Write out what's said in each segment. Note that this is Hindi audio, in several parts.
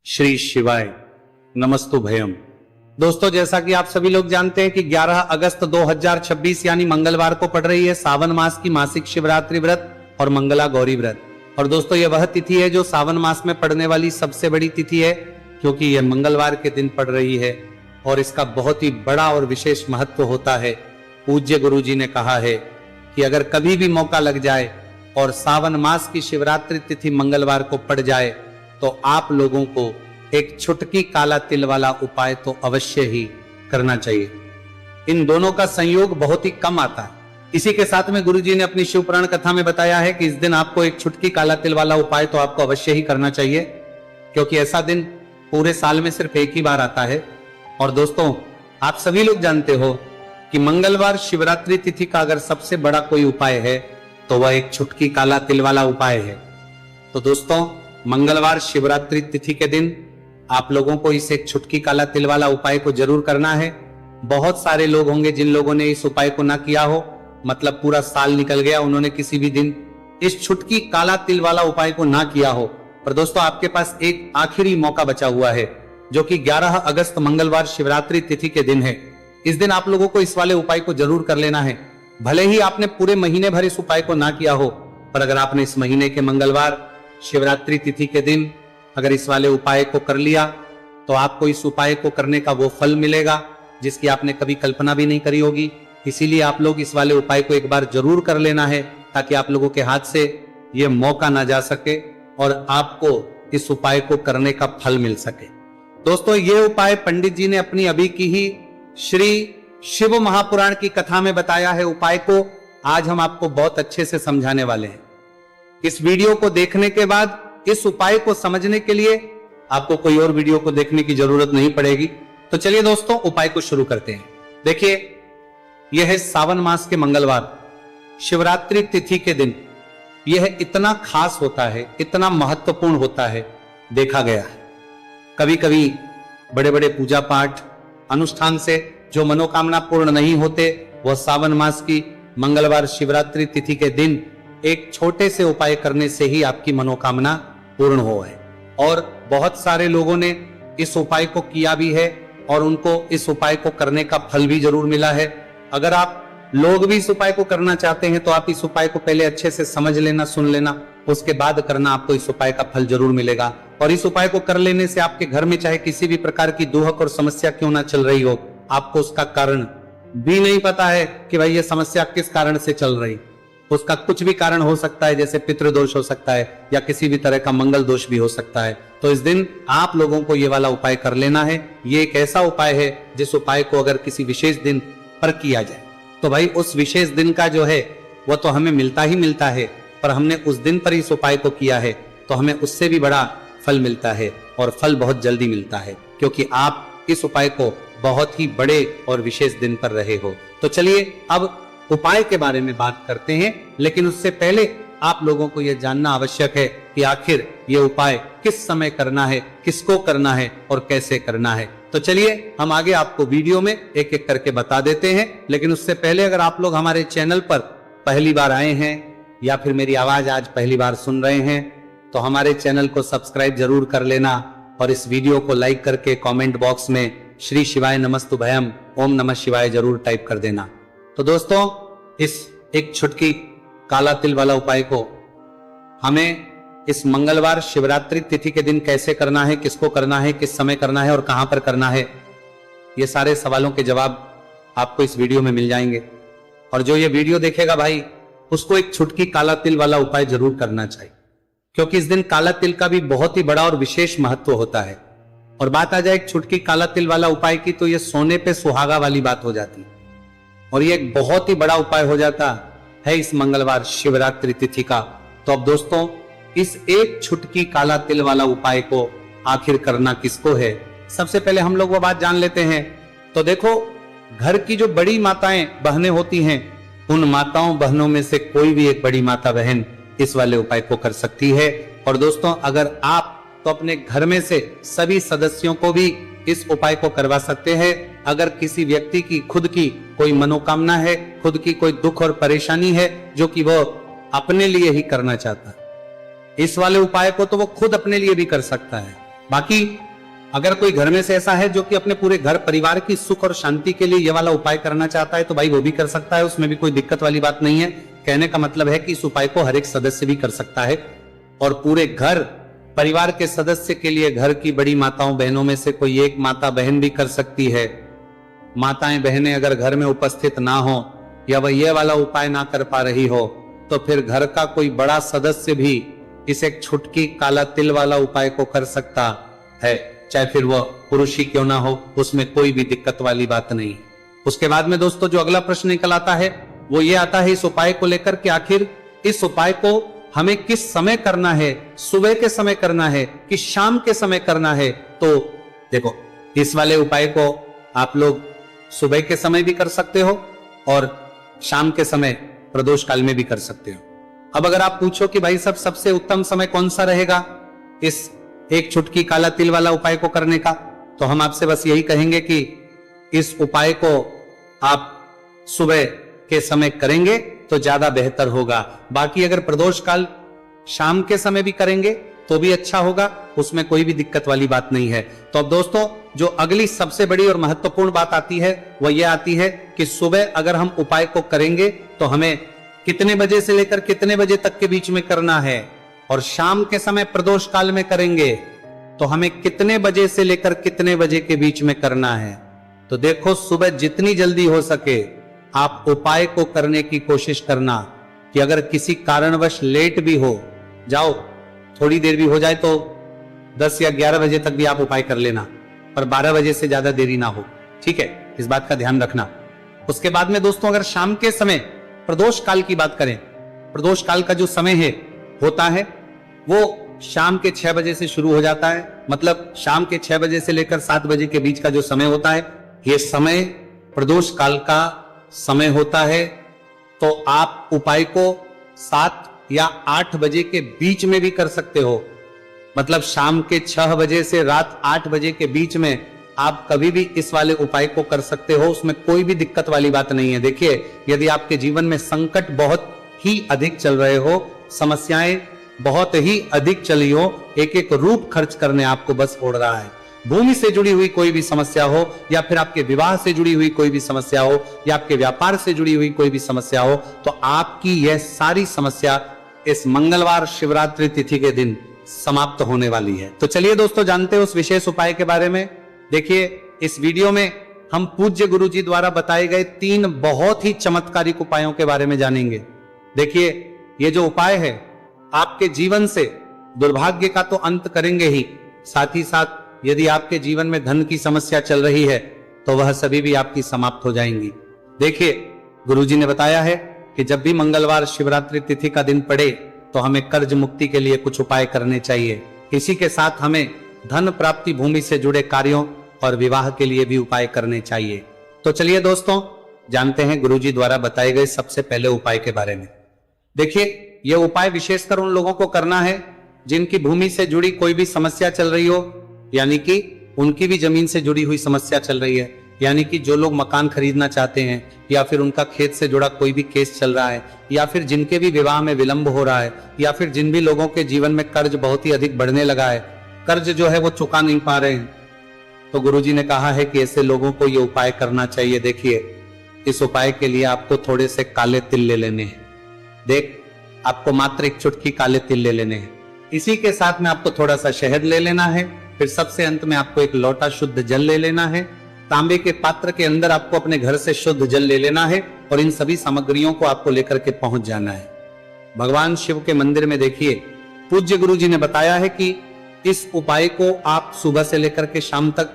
श्री शिवाय नमस्तु भयम। दोस्तों, जैसा कि आप सभी लोग जानते हैं कि 11 अगस्त 2026 यानी मंगलवार को पड़ रही है सावन मास की मासिक शिवरात्रि व्रत और मंगला गौरी व्रत। और दोस्तों, यह वह तिथि है जो सावन मास में पड़ने वाली सबसे बड़ी तिथि है, क्योंकि यह मंगलवार के दिन पड़ रही है और इसका बहुत ही बड़ा और विशेष महत्व होता है। पूज्य गुरु जी ने कहा है कि अगर कभी भी मौका लग जाए और सावन मास की शिवरात्रि तिथि मंगलवार को पड़ जाए तो आप लोगों को एक छुटकी काला तिल वाला उपाय तो अवश्य ही करना चाहिए। इन दोनों का संयोग बहुत ही कम आता है। इसी के साथ में गुरुजी ने अपनी शिव पुराण कथा में बताया है कि इस दिन आपको एक छुटकी काला तिल वाला उपाय तो आपको अवश्य ही करना चाहिए, क्योंकि ऐसा दिन पूरे साल में सिर्फ एक ही बार आता है। और दोस्तों, आप सभी लोग जानते हो कि मंगलवार शिवरात्रि तिथि का अगर सबसे बड़ा कोई उपाय है तो वह एक छुटकी काला तिल वाला उपाय है। तो दोस्तों, मंगलवार शिवरात्रि तिथि के दिन आप लोगों को इस एक छुटकी काला तिल वाला उपाय को जरूर करना है। बहुत सारे लोग होंगे जिन लोगों ने इस उपाय को ना किया हो, मतलब पूरा साल निकल गया, उन्होंने किसी भी दिन इस छुटकी काला तिल वाला उपाय को ना किया हो। पर दोस्तों, आपके पास एक आखिरी मौका बचा हुआ है, जो कि 11 अगस्त मंगलवार शिवरात्रि तिथि के दिन है। इस दिन आप लोगों को इस वाले उपाय को जरूर कर लेना है। भले ही आपने पूरे महीने भर इस उपाय को ना किया हो, पर अगर आपने इस महीने के मंगलवार शिवरात्रि तिथि के दिन अगर इस वाले उपाय को कर लिया तो आपको इस उपाय को करने का वो फल मिलेगा जिसकी आपने कभी कल्पना भी नहीं करी होगी। इसीलिए आप लोग इस वाले उपाय को एक बार जरूर कर लेना है, ताकि आप लोगों के हाथ से ये मौका ना जा सके और आपको इस उपाय को करने का फल मिल सके। दोस्तों, ये उपाय पंडित जी ने अपनी अभी की ही श्री शिव महापुराण की कथा में बताया है। उपाय को आज हम आपको बहुत अच्छे से समझाने वाले हैं। इस वीडियो को देखने के बाद इस उपाय को समझने के लिए आपको कोई और वीडियो को देखने की जरूरत नहीं पड़ेगी। तो चलिए दोस्तों, उपाय को शुरू करते हैं। देखिए, यह है सावन मास के मंगलवार शिवरात्रि तिथि के दिन। यह इतना खास होता है, इतना महत्वपूर्ण होता है, देखा गया है कभी कभी बड़े बड़े पूजा पाठ अनुष्ठान से जो मनोकामना पूर्ण नहीं होते, वह सावन मास की मंगलवार शिवरात्रि तिथि के दिन एक छोटे से उपाय करने से ही आपकी मनोकामना पूर्ण हो है। और बहुत सारे लोगों ने इस उपाय को किया भी है और उनको इस उपाय को करने का फल भी जरूर मिला है। अगर आप लोग भी इस उपाय को करना चाहते हैं तो आप इस उपाय को पहले अच्छे से समझ लेना, सुन लेना, उसके बाद करना, आपको इस उपाय का फल जरूर मिलेगा। और इस उपाय को कर लेने से आपके घर में चाहे किसी भी प्रकार की दुहक और समस्या क्यों ना चल रही हो, आपको उसका कारण भी नहीं पता है कि भाई ये समस्या किस कारण से चल रही, उसका कुछ भी कारण हो सकता है, जैसे पितृदोष हो सकता है या किसी भी तरह का मंगल दोष भी हो सकता है। तो इस दिन आप लोगों को ये वाला उपाय कर लेना है। ये एक ऐसा उपाय है जिस उपाय को अगर किसी विशेष दिन पर किया जाए तो भाई उस विशेष दिन का जो है वो तो हमें मिलता ही मिलता है, पर हमने उस दिन पर इस उपाय को किया है तो हमें उससे भी बड़ा फल मिलता है, और फल बहुत जल्दी मिलता है, क्योंकि आप इस उपाय को बहुत ही बड़े और विशेष दिन पर रहे हो। तो चलिए अब उपाय के बारे में बात करते हैं, लेकिन उससे पहले आप लोगों को यह जानना आवश्यक है कि आखिर ये उपाय किस समय करना है, किसको करना है और कैसे करना है। तो चलिए हम आगे आपको वीडियो में एक एक करके बता देते हैं। लेकिन उससे पहले अगर आप लोग हमारे चैनल पर पहली बार आए हैं या फिर मेरी आवाज आज पहली बार सुन रहे हैं तो हमारे चैनल को सब्सक्राइब जरूर कर लेना और इस वीडियो को लाइक करके कॉमेंट बॉक्स में श्री शिवाय नमस्तु भयम ओम नमः शिवाय जरूर टाइप कर देना। तो दोस्तों, इस एक छुटकी काला तिल वाला उपाय को हमें इस मंगलवार शिवरात्रि तिथि के दिन कैसे करना है, किसको करना है, किस समय करना है और कहां पर करना है, ये सारे सवालों के जवाब आपको इस वीडियो में मिल जाएंगे। और जो ये वीडियो देखेगा भाई, उसको एक छुटकी काला तिल वाला उपाय जरूर करना चाहिए, क्योंकि इस दिन काला तिल का भी बहुत ही बड़ा और विशेष महत्व होता है। और बात आ जाए एक छुटकी काला तिल वाला उपाय की, तो ये सोने पे सुहागा वाली बात हो जाती है और ये एक बहुत ही बड़ा उपाय हो जाता है इस मंगलवार शिवरात्रि तिथि का। तो अब दोस्तों, इस एक छुटकी काला तिल वाला उपाय को आखिर करना किसको है, सबसे पहले हम लोग वो बात जान लेते हैं। तो देखो, घर की जो बड़ी माताएं बहनें होती हैं, उन माताओं बहनों में से कोई भी एक बड़ी माता बहन इस वाले उपाय को कर सकती है। और दोस्तों, अगर आप तो अपने घर में से सभी सदस्यों को भी इस उपाय को करवा सकते हैं। अगर किसी व्यक्ति की खुद की कोई मनोकामना है, खुद की कोई दुख और परेशानी है जो कि वो अपने लिए ही करना चाहता है, इस वाले उपाय को तो वो खुद अपने लिए भी कर सकता है, बाकी अगर कोई घर में से ऐसा है जो कि अपने पूरे घर परिवार की सुख और शांति के लिए ये वाला उपाय करना चाहता है तो भाई वो भी कर सकता है, उसमें भी कोई दिक्कत वाली बात नहीं है। कहने का मतलब है कि इस उपाय को हर एक सदस्य भी कर सकता है और पूरे घर परिवार के सदस्य के लिए घर की बड़ी माताओं बहनों में से कोई एक माता बहन भी कर सकती है। माताएं बहनें अगर घर में उपस्थित ना हो या वह ये वाला उपाय ना कर पा रही हो तो फिर घर का कोई बड़ा सदस्य भी इस एक छुटकी काला तिल वाला उपाय को कर सकता है, चाहे फिर वह पुरुष ही क्यों ना हो, उसमें कोई भी दिक्कत वाली बात नहीं। उसके बाद में दोस्तों जो अगला प्रश्न निकल आता है वो ये आता है इस उपाय को लेकर कि आखिर इस उपाय को हमें किस समय करना है, सुबह के समय करना है कि शाम के समय करना है। तो देखो इस वाले उपाय को आप लोग सुबह के समय भी कर सकते हो और शाम के समय प्रदोष काल में भी कर सकते हो। अब अगर आप पूछो कि भाई सब सबसे उत्तम समय कौन सा रहेगा इस एक चुटकी काला तिल वाला उपाय को करने का, तो हम आपसे बस यही कहेंगे कि इस उपाय को आप सुबह के समय करेंगे तो ज्यादा बेहतर होगा। बाकी अगर प्रदोष काल शाम के समय भी करेंगे तो भी अच्छा होगा, उसमें कोई भी दिक्कत वाली बात नहीं है। तो अब दोस्तों जो अगली सबसे बड़ी और महत्वपूर्ण बात आती है वह यह आती है कि सुबह अगर हम उपाय को करेंगे तो हमें कितने बजे से लेकर कितने बजे तक के बीच में करना है, और शाम के समय प्रदोष काल में करेंगे तो हमें कितने बजे से लेकर कितने बजे के बीच में करना है। तो देखो सुबह जितनी जल्दी हो सके आप उपाय को करने की कोशिश करना कि अगर किसी कारणवश लेट भी हो जाओ, थोड़ी देर भी हो जाए तो 10 या 11 बजे तक भी आप उपाय कर लेना, पर 12 बजे से ज्यादा देरी ना हो, ठीक है, इस बात का ध्यान रखना। उसके बाद में दोस्तों अगर शाम के समय प्रदोष काल की बात करें, प्रदोष काल का जो समय है होता है वो शाम के 6 बजे से शुरू हो जाता है, मतलब शाम के 6 बजे से लेकर 7 बजे के बीच का जो समय होता है ये समय प्रदोष काल का समय होता है। तो आप उपाय को 7 या 8 बजे के बीच में भी कर सकते हो, मतलब शाम के 6 बजे से रात 8 बजे के बीच में आप कभी भी इस वाले उपाय को कर सकते हो, उसमें कोई भी दिक्कत वाली बात नहीं है। देखिए यदि आपके जीवन में संकट बहुत ही अधिक चल रहे हो, समस्याएं बहुत ही अधिक चली हो, एक एक रूप खर्च करने आपको बस ओढ़ रहा है, भूमि से जुड़ी हुई कोई भी समस्या हो या फिर आपके विवाह से जुड़ी हुई कोई भी समस्या हो या आपके व्यापार से जुड़ी हुई कोई भी समस्या हो, तो आपकी यह सारी समस्या इस मंगलवार शिवरात्रि तिथि के दिन समाप्त होने वाली है। तो चलिए दोस्तों जानते हैं उस विशेष उपाय के बारे में। देखिए इस वीडियो में हम पूज्य गुरु जी द्वारा बताए गए 3 बहुत ही चमत्कारिक उपायों के बारे में जानेंगे। देखिए ये जो उपाय है आपके जीवन से दुर्भाग्य का तो अंत करेंगे ही, साथ ही साथ यदि आपके जीवन में धन की समस्या चल रही है तो वह सभी भी आपकी समाप्त हो जाएंगी। देखिए गुरुजी ने बताया है कि जब भी मंगलवार शिवरात्रि तिथि का दिन पड़े तो हमें कर्ज मुक्ति के लिए कुछ उपाय करने चाहिए। इसी के साथ हमें धन प्राप्ति, भूमि से जुड़े कार्यों और विवाह के लिए भी उपाय करने चाहिए। तो चलिए दोस्तों जानते हैं गुरुजी द्वारा बताए गए सबसे पहले उपाय के बारे में। देखिए यह उपाय विशेषकर उन लोगों को करना है जिनकी भूमि से जुड़ी कोई भी समस्या चल रही हो, यानी कि उनकी भी जमीन से जुड़ी हुई समस्या चल रही है, यानी कि जो लोग मकान खरीदना चाहते हैं या फिर उनका खेत से जुड़ा कोई भी केस चल रहा है या फिर जिनके भी विवाह में विलंब हो रहा है या फिर जिन भी लोगों के जीवन में कर्ज बहुत ही अधिक बढ़ने लगा है, कर्ज जो है वो चुका नहीं पा रहे हैं, तो गुरुजी ने कहा है कि ऐसे लोगों को ये उपाय करना चाहिए। देखिए इस उपाय के लिए आपको थोड़े से काले तिल ले लेने हैं। देख आपको मात्र एक चुटकी काले तिल ले लेने हैं, इसी के साथ में आपको थोड़ा सा शहद ले लेना है, फिर सबसे अंत में आपको एक लोटा शुद्ध जल ले लेना है। तांबे के पात्र के अंदर आपको अपने घर से शुद्ध जल ले लेना है और इन सभी सामग्रियों को आपको लेकर के पहुंच जाना है भगवान शिव के मंदिर में। देखिए पूज्य गुरु जी ने बताया है कि इस उपाय को आप सुबह से लेकर के शाम तक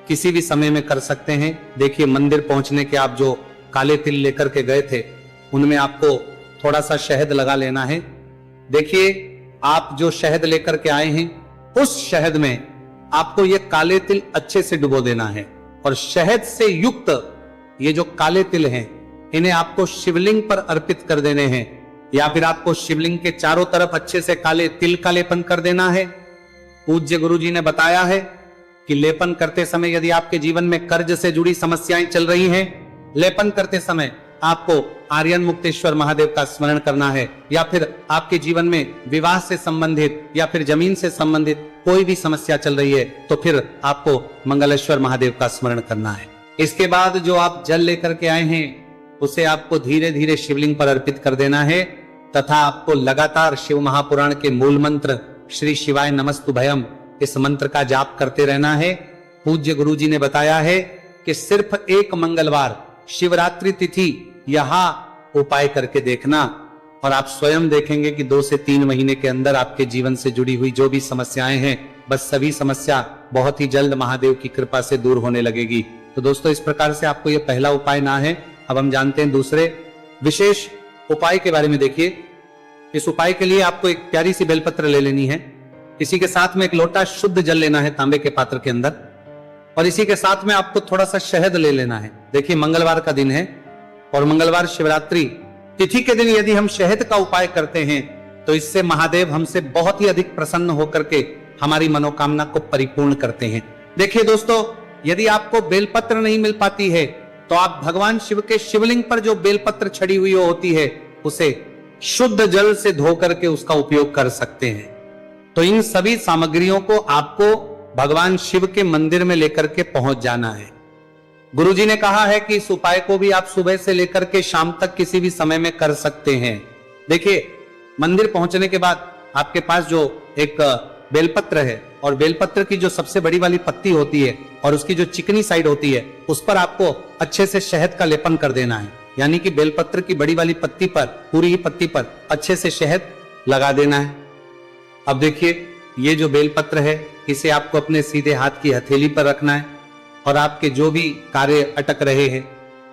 किसी भी समय में कर सकते हैं। देखिए मंदिर पहुंचने के आप जो काले तिल लेकर के गए थे उनमें आपको थोड़ा सा शहद लगा लेना है। देखिए आप जो शहद लेकर के आए हैं उस शहद में आपको ये काले तिल अच्छे से डुबो देना है और शहद से युक्त ये जो काले तिल हैं इन्हें आपको शिवलिंग पर अर्पित कर देने हैं या फिर आपको शिवलिंग के चारों तरफ अच्छे से काले तिल का लेपन कर देना है। पूज्य गुरु जी ने बताया है कि लेपन करते समय यदि आपके जीवन में कर्ज से जुड़ी समस्याएं चल रही हैं, लेपन करते समय आपको आर्यन मुक्तेश्वर महादेव का स्मरण करना है या फिर आपके जीवन में विवाह से संबंधित या फिर जमीन से संबंधित कोई भी समस्या चल रही है तो फिर आपको मंगलेश्वर महादेव का स्मरण करना है। इसके बाद जो आप जल लेकर के आए हैं उसे आपको धीरे धीरे शिवलिंग पर अर्पित कर देना है तथा आपको लगातार शिव महापुराण के मूल मंत्र श्री शिवाय नमस्तुभयम इस मंत्र का जाप करते रहना है। पूज्य गुरुजी ने बताया है कि सिर्फ एक मंगलवार शिवरात्रि तिथि यहां उपाय करके देखना और आप स्वयं देखेंगे कि 2 से 3 महीने के अंदर आपके जीवन से जुड़ी हुई जो भी समस्याएं हैं बस सभी समस्या बहुत ही जल्द महादेव की कृपा से दूर होने लगेगी। तो दोस्तों इस प्रकार से आपको यह पहला उपाय ना है। अब हम जानते हैं दूसरे विशेष उपाय के बारे में। देखिए इस उपाय के लिए आपको एक प्यारी सी बेलपत्र ले लेनी है। इसी के साथ में एक लोटा शुद्ध जल लेना है तांबे के पात्र के अंदर और इसी के साथ में आपको थोड़ा सा शहद ले लेना है। देखिए मंगलवार का दिन है और मंगलवार शिवरात्रि तिथि के दिन यदि हम शहद का उपाय करते हैं तो इससे महादेव हमसे बहुत ही अधिक प्रसन्न होकर के हमारी मनोकामना को परिपूर्ण करते हैं। देखिए दोस्तों यदि आपको बेलपत्र नहीं मिल पाती है तो आप भगवान शिव के शिवलिंग पर जो बेलपत्र छड़ी हुई होती है उसे शुद्ध जल से धो करके उसका उपयोग कर सकते हैं। तो इन सभी सामग्रियों को आपको भगवान शिव के मंदिर में लेकर के पहुंच जाना है। गुरुजी ने कहा है कि इस उपाय को भी आप सुबह से लेकर के शाम तक किसी भी समय में कर सकते हैं। देखिए मंदिर पहुंचने के बाद आपके पास जो एक बेलपत्र है और बेलपत्र की जो सबसे बड़ी वाली पत्ती होती है और उसकी जो चिकनी साइड होती है उस पर आपको अच्छे से शहद का लेपन कर देना है। यानी कि बेलपत्र की बड़ी वाली पत्ती पर पूरी ही पत्ती पर अच्छे से शहद लगा देना है। अब देखिए ये जो बेलपत्र है इसे आपको अपने सीधे हाथ की हथेली पर रखना है और आपके जो भी कार्य अटक रहे हैं।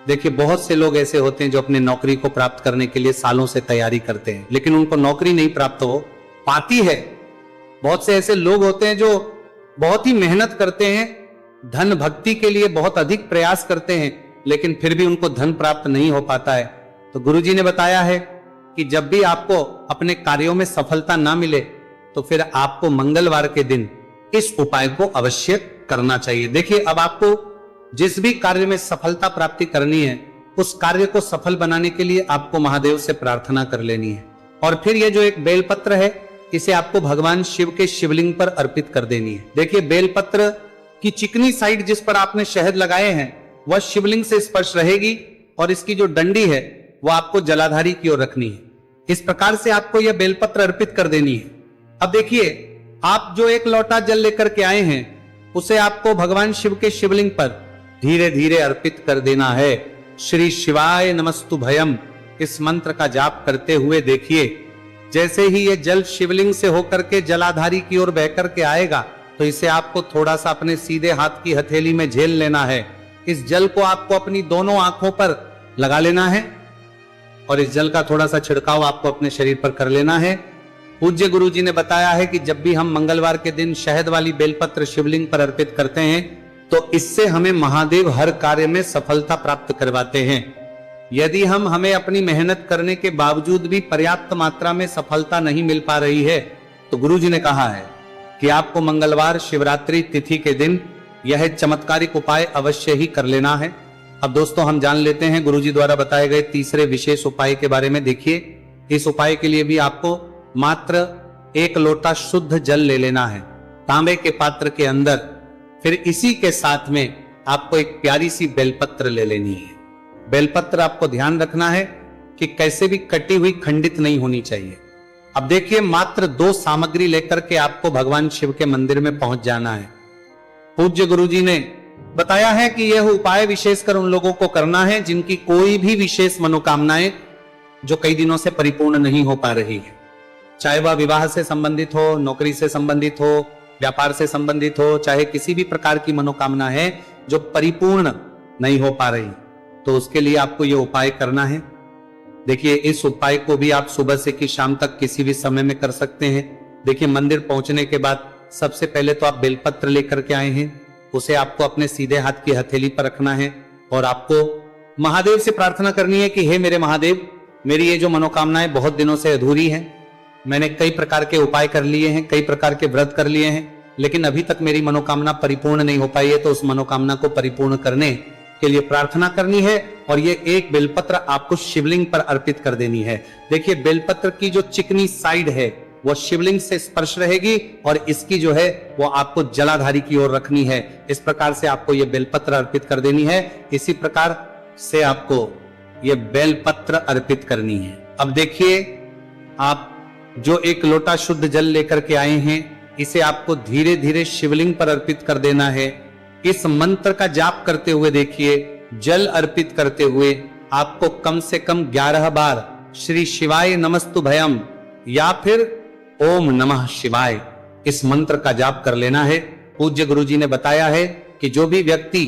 देखिए बहुत से लोग ऐसे होते हैं जो अपने नौकरी को प्राप्त करने के लिए सालों से तैयारी करते हैं लेकिन उनको नौकरी नहीं प्राप्त हो पाती है। बहुत से ऐसे लोग होते हैं जो बहुत ही मेहनत करते हैं, धन भक्ति के लिए बहुत अधिक प्रयास करते हैं लेकिन फिर भी उनको धन प्राप्त नहीं हो पाता है। तो गुरुजी ने बताया है कि जब भी आपको अपने कार्यों में सफलता ना मिले तो फिर आपको मंगलवार के दिन इस उपाय को अवश्य करना चाहिए। देखिए अब आपको जिस भी कार्य में सफलता प्राप्ति करनी है उस कार्य को सफल बनाने के लिए आपको महादेव से प्रार्थना कर लेनी है और फिर ये जो एक बेलपत्र है इसे आपको भगवान शिव के शिवलिंग पर अर्पित कर देनी है। देखिए बेलपत्र की चिकनी साइड जिस पर आपने शहद लगाए हैं वह शिवलिंग से स्पर्श रहेगी और इसकी जो डंडी है वह आपको जलाधारी की ओर रखनी है। इस प्रकार से आपको यह बेलपत्र अर्पित कर देनी है। अब देखिए आप जो एक लोटा जल लेकर के आए हैं उसे आपको भगवान शिव के शिवलिंग पर धीरे धीरे अर्पित कर देना है। श्री शिवाय नमस्तुभयम इस मंत्र का जाप करते हुए देखिए जैसे ही ये जल शिवलिंग से होकर के जलाधारी की ओर बह करके आएगा तो इसे आपको थोड़ा सा अपने सीधे हाथ की हथेली में झेल लेना है। इस जल को आपको अपनी दोनों आंखों पर लगा लेना है और इस जल का थोड़ा सा छिड़काव आपको अपने शरीर पर कर लेना है। पूज्य गुरुजी ने बताया है कि जब भी हम मंगलवार के दिन शहद वाली बेलपत्र शिवलिंग पर अर्पित करते हैं तो इससे हमें महादेव हर कार्य में सफलता प्राप्त करवाते हैं। यदि हमें अपनी मेहनत करने के बावजूद भी पर्याप्त मात्रा में सफलता नहीं मिल पा रही है तो गुरुजी ने कहा है कि आपको मंगलवार शिवरात्रि तिथि के दिन यह चमत्कारिक उपाय अवश्य ही कर लेना है। अब दोस्तों हम जान लेते हैं गुरुजी द्वारा बताए गए तीसरे विशेष उपाय के बारे में। देखिए इस उपाय के लिए भी आपको मात्र एक लोटा शुद्ध जल ले लेना है तांबे के पात्र के अंदर। फिर इसी के साथ में आपको एक प्यारी सी बेलपत्र ले लेनी है। बेलपत्र आपको ध्यान रखना है कि कैसे भी कटी हुई खंडित नहीं होनी चाहिए। अब देखिए मात्र 2 सामग्री लेकर के आपको भगवान शिव के मंदिर में पहुंच जाना है। पूज्य गुरुजी ने बताया है कि यह उपाय विशेषकर उन लोगों को करना है जिनकी कोई भी विशेष मनोकामनाएं जो कई दिनों से परिपूर्ण नहीं हो पा रही है, चाहे वह विवाह से संबंधित हो, नौकरी से संबंधित हो, व्यापार से संबंधित हो, चाहे किसी भी प्रकार की मनोकामना है जो परिपूर्ण नहीं हो पा रही तो उसके लिए आपको यह उपाय करना है। देखिए इस उपाय को भी आप सुबह से कि शाम तक किसी भी समय में कर सकते हैं। देखिए मंदिर पहुंचने के बाद सबसे पहले तो आप बेलपत्र लेकर के आए हैं, उसे आपको अपने सीधे हाथ की हथेली पर रखना है और आपको महादेव से प्रार्थना करनी है कि हे मेरे महादेव, मेरी ये जो मनोकामनाएं बहुत दिनों से अधूरी हैं, मैंने कई प्रकार के उपाय कर लिए हैं, कई प्रकार के व्रत कर लिए हैं, लेकिन अभी तक मेरी मनोकामना परिपूर्ण नहीं हो पाई है। तो उस मनोकामना को परिपूर्ण करने के लिए प्रार्थना करनी है और ये एक बेलपत्र आपको शिवलिंग पर अर्पित कर देनी है। देखिए बेलपत्र की जो चिकनी साइड है वो शिवलिंग से स्पर्श रहेगी और इसकी जो है वो आपको जलाधारी की ओर रखनी है। इस प्रकार से आपको ये बेलपत्र अर्पित कर देनी है। इसी प्रकार से आपको ये बेलपत्र अर्पित करनी है। अब देखिए, आप जो एक लोटा शुद्ध जल लेकर के आए हैं, इसे आपको धीरे धीरे शिवलिंग पर अर्पित कर देना है। इस मंत्र का जाप करते हुए देखिए, जल अर्पित करते हुए आपको कम से कम 11 बार श्री शिवाय नमस्तु भयम या फिर ओम नमः शिवाय इस मंत्र का जाप कर लेना है। पूज्य गुरु जी ने बताया है कि जो भी व्यक्ति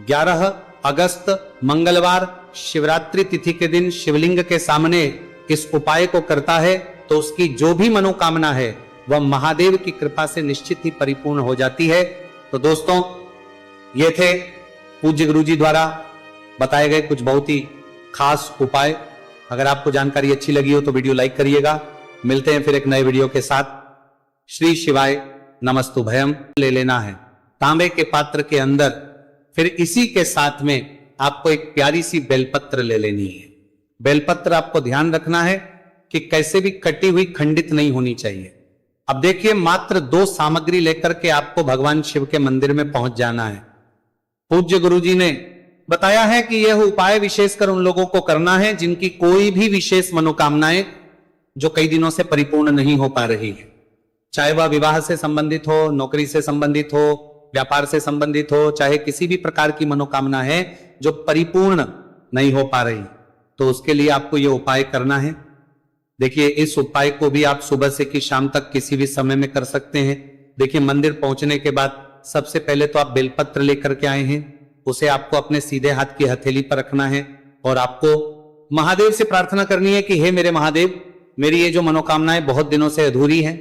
11 अगस्त मंगलवार शिवरात्रि तिथि के दिन शिवलिंग के सामने इस उपाय को करता है तो उसकी जो भी मनोकामना है वह महादेव की कृपा से निश्चित ही परिपूर्ण हो जाती है। तो दोस्तों, ये थे पूज्य गुरु जी द्वारा बताए गए कुछ बहुत ही खास उपाय। अगर आपको जानकारी अच्छी लगी हो तो वीडियो लाइक करिएगा। मिलते हैं फिर एक नए वीडियो के साथ। श्री शिवाय नमस्तु भयम ले लेना है तांबे के पात्र के अंदर। फिर इसी के साथ में आपको एक प्यारी सी बेलपत्र ले लेनी है। बेलपत्र आपको ध्यान रखना है कि कैसे भी कटी हुई खंडित नहीं होनी चाहिए। अब देखिए, मात्र 2 सामग्री लेकर के आपको भगवान शिव के मंदिर में पहुंच जाना है। पूज्य गुरु जी ने बताया है कि यह उपाय विशेषकर उन लोगों को करना है जिनकी कोई भी विशेष मनोकामनाएं जो कई दिनों से परिपूर्ण नहीं हो पा रही है, चाहे वह विवाह से संबंधित हो, नौकरी से संबंधित हो, व्यापार से संबंधित हो, चाहे किसी भी प्रकार की मनोकामना है जो परिपूर्ण नहीं हो पा रही, तो उसके लिए आपको यह उपाय करना है। देखिए, इस उपाय को भी आप सुबह से कि शाम तक किसी भी समय में कर सकते हैं। देखिए, मंदिर पहुंचने के बाद सबसे पहले तो आप बेलपत्र लेकर के आए हैं, उसे आपको अपने सीधे हाथ की हथेली पर रखना है और आपको महादेव से प्रार्थना करनी है कि हे मेरे महादेव, मेरी ये जो मनोकामनाएं बहुत दिनों से अधूरी हैं,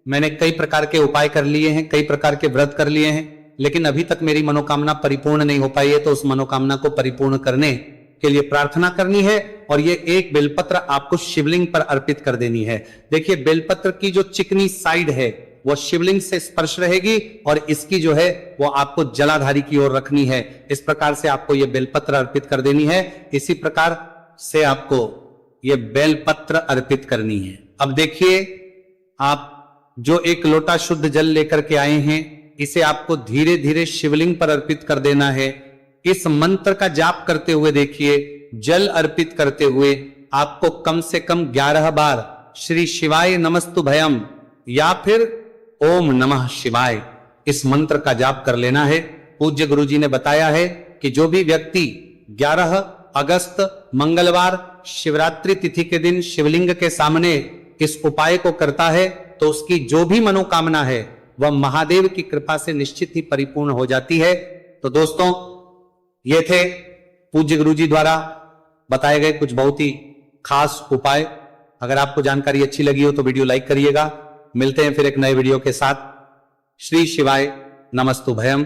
मैंने कई प्रकार के उपाय कर लिए हैं, कई प्रकार के व्रत कर लिए हैं, लेकिन अभी तक मेरी मनोकामना परिपूर्ण नहीं हो पाई है। तो उस मनोकामना को परिपूर्ण करने के लिए प्रार्थना करनी है और ये एक बेलपत्र आपको शिवलिंग पर अर्पित कर देनी है। देखिए, बेलपत्र की जो चिकनी साइड है वो शिवलिंग से स्पर्श रहेगी और इसकी जो है वो आपको जलाधारी की ओर रखनी है। इस प्रकार से आपको ये बेलपत्र अर्पित कर देनी है। इसी प्रकार से आपको ये बेलपत्र अर्पित करनी है। अब देखिए, आप जो एक लोटा शुद्ध जल लेकर के आए हैं, इसे आपको धीरे धीरे शिवलिंग पर अर्पित कर देना है। इस मंत्र का जाप करते हुए देखिए, जल अर्पित करते हुए आपको कम से कम 11 बार श्री शिवाय नमस्तु भयम या फिर ओम नमः शिवाय इस मंत्र का जाप कर लेना है। पूज्य गुरु जी ने बताया है कि जो भी व्यक्ति 11 अगस्त मंगलवार शिवरात्रि तिथि के दिन शिवलिंग के सामने इस उपाय को करता है तो उसकी जो भी मनोकामना है वह महादेव की कृपा से निश्चित ही परिपूर्ण हो जाती है। तो दोस्तों, ये थे पूज्य गुरु जी द्वारा बताए गए कुछ बहुत ही खास उपाय। अगर आपको जानकारी अच्छी लगी हो तो वीडियो लाइक करिएगा। मिलते हैं फिर एक नए वीडियो के साथ। श्री शिवाय नमस्तु भयम।